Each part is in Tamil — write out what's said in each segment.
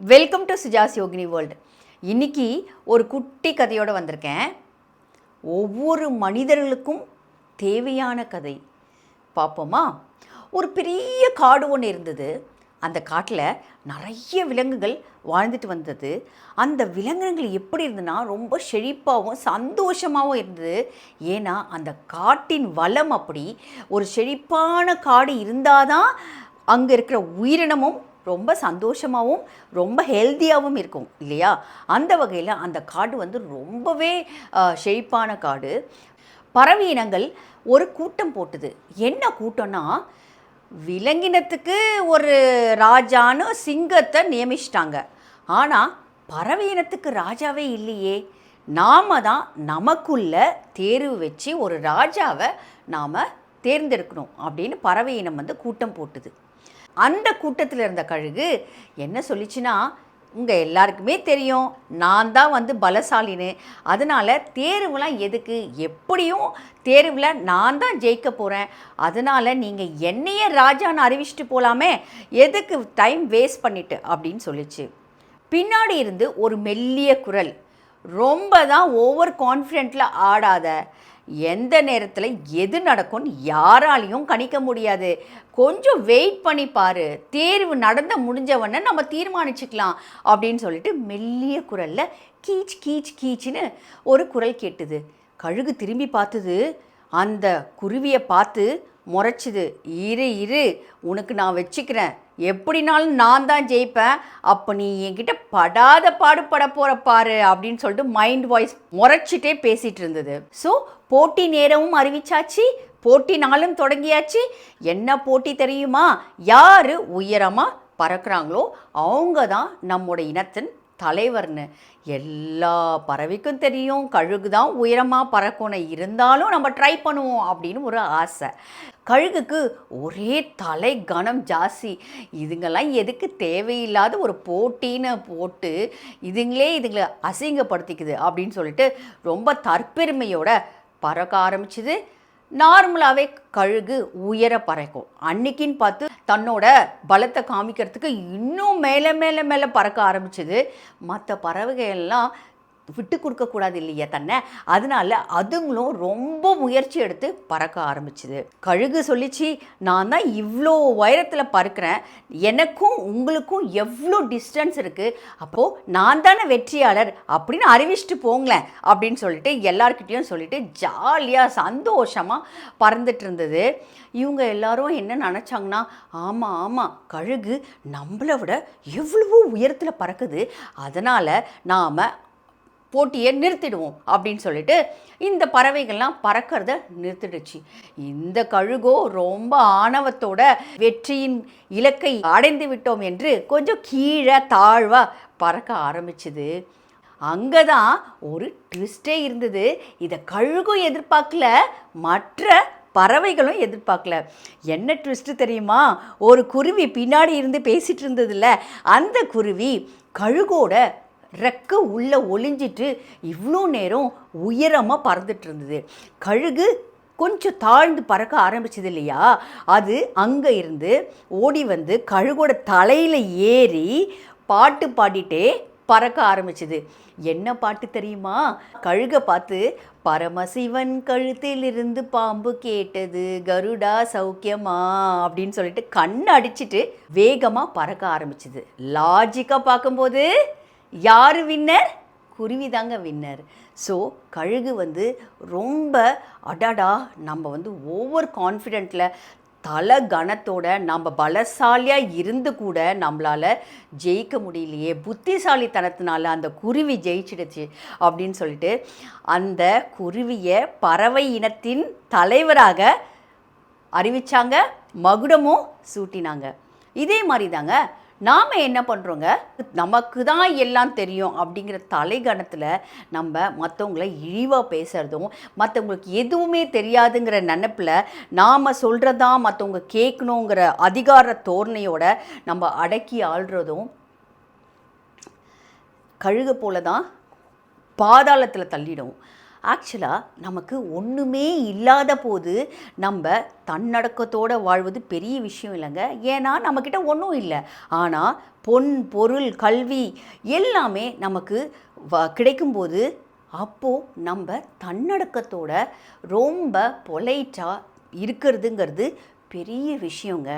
Welcome to Suja's Yogini world. இன்றைக்கி ஒரு குட்டி கதையோடு வந்திருக்கேன். ஒவ்வொரு மனிதர்களுக்கும் தேவையான கதை பார்ப்போமா? ஒரு பெரிய காடு ஒன்று இருந்தது. அந்த காட்டில் நிறைய விலங்குகள் வாழ்ந்துட்டு வந்தது. அந்த விலங்குகள் எப்படி இருந்ததுன்னா ரொம்ப செழிப்பாகவும் சந்தோஷமாகவும் இருந்தது. ஏன்னா அந்த காட்டின் வளம் அப்படி. ஒரு செழிப்பான காடு இருந்தால் தான் அங்கே இருக்கிற உயிரினமும் ரொம்ப சந்தோஷமாகவும் ரொம்ப ஹெல்த்தியாகவும் இருக்கும் இல்லையா? அந்த வகையில் அந்த காடு ரொம்பவே செழிப்பான காடு. பறவை இனங்கள் ஒரு கூட்டம் போட்டுது. என்ன கூட்டம்னா, விலங்கினத்துக்கு ஒரு ராஜான்னு சிங்கத்தை நியமிச்சிட்டாங்க. ஆனால் பறவை இனத்துக்கு ராஜாவே இல்லையே. நாம் தான் நமக்குள்ள தேர்வு வச்சு ஒரு ராஜாவை நாம் தேர்ந்தெடுக்கணும் அப்படின்னு பறவை இனம் கூட்டம் போட்டுது. அந்த கூட்டத்தில் இருந்த கழுகு என்ன சொல்லிச்சுன்னா, உங்கள் எல்லாருக்குமே தெரியும் நான் தான் பலசாலின்னு. அதனால் தேர்வுலாம் எதுக்கு? எப்படியும் தேர்வில் நான் தான் ஜெயிக்க போகிறேன். அதனால் நீங்கள் என்னையே ராஜான்னு அறிவிச்சிட்டு போகலாமே, எதுக்கு டைம் வேஸ்ட் பண்ணிட்டு அப்படின்னு சொல்லிச்சு. பின்னாடி இருந்து ஒரு மெல்லிய குரல், ரொம்ப தான் ஓவர் கான்ஃபிடென்ட்டில் ஆடாத. எந்த நேரத்தில் எது நடக்கும்னு யாராலையும் கணிக்க முடியாது. கொஞ்சம் வெயிட் பண்ணி பாரு, தேர்வு நடந்த முடிஞ்சவொன்னே நம்ம தீர்மானிச்சுக்கலாம் அப்படின்னு சொல்லிட்டு மெல்லிய குரலில் கீச் கீச் கீச்சுன்னு ஒரு குரல் கேட்டுது. கழுகு திரும்பி பார்த்தது. அந்த குருவியை பார்த்து முறைச்சிது. இரு உனக்கு நான் வச்சுக்கிறேன், எப்படினாலும் நான் தான் ஜெயிப்பேன், அப்போ நீ என்கிட்ட படாத பாடுபட போகிற பாரு அப்படின்னு சொல்லிட்டு மைண்ட் வாய்ஸ் முறைச்சிட்டே பேசிகிட்டு இருந்தது. ஸோ போட்டி நேரமும் அறிவிச்சாச்சு, போட்டி நாளும் தொடங்கியாச்சு. என்ன போட்டி தெரியுமா? யார் உயரமாக பறக்கிறாங்களோ அவங்க தான் நம்மோட இனத்தின் தலைவர்னு. எல்லா பறவைக்கும் தெரியும் கழுகு தான் உயரமாக பறக்கணும், இருந்தாலும் நம்ம ட்ரை பண்ணுவோம் அப்படின்னு ஒரு ஆசை. கழுகுக்கு ஒரே தலை கனம் ஜாஸ்தி. இதுங்கெல்லாம் எதுக்கு தேவையில்லாத ஒரு போட்டின்னு போட்டு இதுங்களை அசிங்கப்படுத்திக்குது அப்படின்னு சொல்லிட்டு ரொம்ப தற்பெருமையோட பறக்க ஆரம்பிச்சுது. நார்மலாகவே கழுகு உயர பறக்கும். அன்னைக்கின்னு பார்த்து தன்னோட பலத்தை காமிக்கிறதுக்கு இன்னும் மேலே மேலே மேலே பறக்க ஆரம்பிச்சுது. மற்ற பறவைகள் எல்லாம் விட்டு கொடுக்கக்கூடாது இல்லையா தன்னை, அதனால அதுங்களும் ரொம்ப முயற்சி எடுத்து பறக்க ஆரம்பிச்சுது. கழுகு சொல்லிச்சு, நான் தான் இவ்வளோ உயரத்தில் பறக்கிறேன், எனக்கும் உங்களுக்கும் எவ்வளோ டிஸ்டன்ஸ் இருக்குது, அப்போது நான் தானே வெற்றியாளர் அப்படின்னு அறிவிச்சிட்டு போங்களேன் அப்படின்னு சொல்லிட்டு எல்லார்கிட்டையும் சொல்லிட்டு ஜாலியாக சந்தோஷமாக பறந்துட்டு இருந்தது. இவங்க எல்லாரும் என்ன நினச்சாங்கன்னா, ஆமாம் கழுகு நம்மளை விட எவ்வளவோ உயரத்தில் பறக்குது, அதனால் நாம் போட்டியை நிறுத்திடுவோம் அப்படின்னு சொல்லிட்டு இந்த பறவைகள்லாம் பறக்கிறத நிறுத்திடுச்சு. இந்த கழுகோ ரொம்ப ஆணவத்தோட வெற்றியின் இலக்கை அடைந்து விட்டோம் என்று கொஞ்சம் கீழே தாழ்வாக பறக்க ஆரம்பிச்சுது. அங்கே தான் ஒரு ட்விஸ்டே இருந்தது. இதை கழுகும் எதிர்பார்க்கல, மற்ற பறவைகளும் எதிர்பார்க்கல. என்ன ட்விஸ்ட்டு தெரியுமா? ஒரு குருவி பின்னாடி இருந்து பேசிகிட்டு இருந்ததில்ல, அந்த குருவி கழுகோட ரெக்க உள்ளே ஒளிஞ்சிட்டு இவ்வளோ நேரம் உயரமாக பறந்துட்டு இருந்தது. கழுகு கொஞ்சம் தாழ்ந்து பறக்க ஆரம்பிச்சது இல்லையா, அது அங்கே இருந்து ஓடி கழுகோட தலையில் ஏறி பாட்டு பாடிட்டே பறக்க ஆரம்பிச்சுது. என்ன பாட்டு தெரியுமா? கழுகை பார்த்து, பரமசிவன் கழுத்திலிருந்து பாம்பு கேட்டது, கருடா சௌக்கியமா அப்படின்னு சொல்லிட்டு கண்ணை அடிச்சுட்டு வேகமாக பறக்க ஆரம்பிச்சுது. லாஜிக்காக பார்க்கும்போது யார் வின்னர்? குருவி தாங்க வின்னர். ஸோ கழுகு ரொம்ப அடாடா, நம்ம ஓவர் கான்ஃபிடென்ட்டில் தலை கனத்தோட நம்ம பலசாலியாக இருந்து கூட நம்மளால் ஜெயிக்க முடியலையே, புத்திசாலித்தனத்தினால அந்த குருவி ஜெயிச்சிடுச்சு அப்படின்னு சொல்லிட்டு அந்த குருவியை பறவை இனத்தின் தலைவராக அறிவித்தாங்க, மகுடமும் சூட்டினாங்க. இதே மாதிரி தாங்க நாம் என்ன பண்ணுறோங்க, நமக்கு தான் எல்லாம் தெரியும் அப்படிங்கிற தலைகணத்தில் நம்ம மற்றவங்கள இழிவாக பேசுகிறதும், மற்றவங்களுக்கு எதுவுமே தெரியாதுங்கிற நினப்பில் நாம் சொல்கிறதான் மற்றவங்க கேட்கணுங்கிற அதிகார தோரணையோட நம்ம அடக்கி ஆள்றதும் கழுகு போல தான் பாதாளத்தில் தள்ளிடும். ஆக்சுவலாக நமக்கு ஒன்றுமே இல்லாத போது நம்ம தன்னடக்கத்தோடு வாழ்வது பெரிய விஷயம் இல்லைங்க. ஏன்னா நம்மக்கிட்ட ஒன்றும் இல்லை. ஆனால் பொன் பொருள் கல்வி எல்லாமே நமக்கு கிடைக்கும்போது அப்போது நம்ம தன்னடக்கத்தோட ரொம்ப பொலைட்டாக இருக்கிறதுங்கிறது பெரிய விஷயங்க.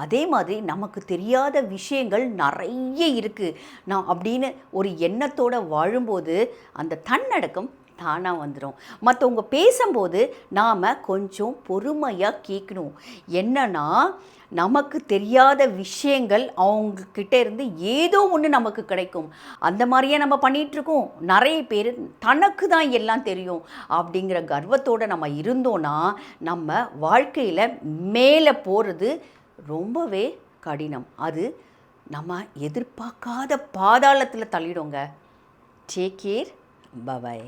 அதே மாதிரி நமக்கு தெரியாத விஷயங்கள் நிறைய இருக்குது நான் அப்படின்னு ஒரு எண்ணத்தோடு வாழும்போது அந்த தன்னடக்கம் தானாக வந்துடும். மற்றவங்க பேசும்போது நாம் கொஞ்சம் பொறுமையாக கேட்கணும். என்னன்னா நமக்கு தெரியாத விஷயங்கள் அவங்கக்கிட்ட இருந்து ஏதோ ஒன்று நமக்கு கிடைக்கும். அந்த மாதிரியே நம்ம பண்ணிகிட்ருக்கோம். நிறைய பேர் தனக்கு தான் எல்லாம் தெரியும் அப்படிங்கிற கர்வத்தோடு நம்ம இருந்தோன்னா நம்ம வாழ்க்கையில் மேலே போகிறது ரொம்பவே கடினம். அது நம்ம எதிர்பார்க்காத பாதாளத்தில் தள்ளிடுங்க. Take care. பை.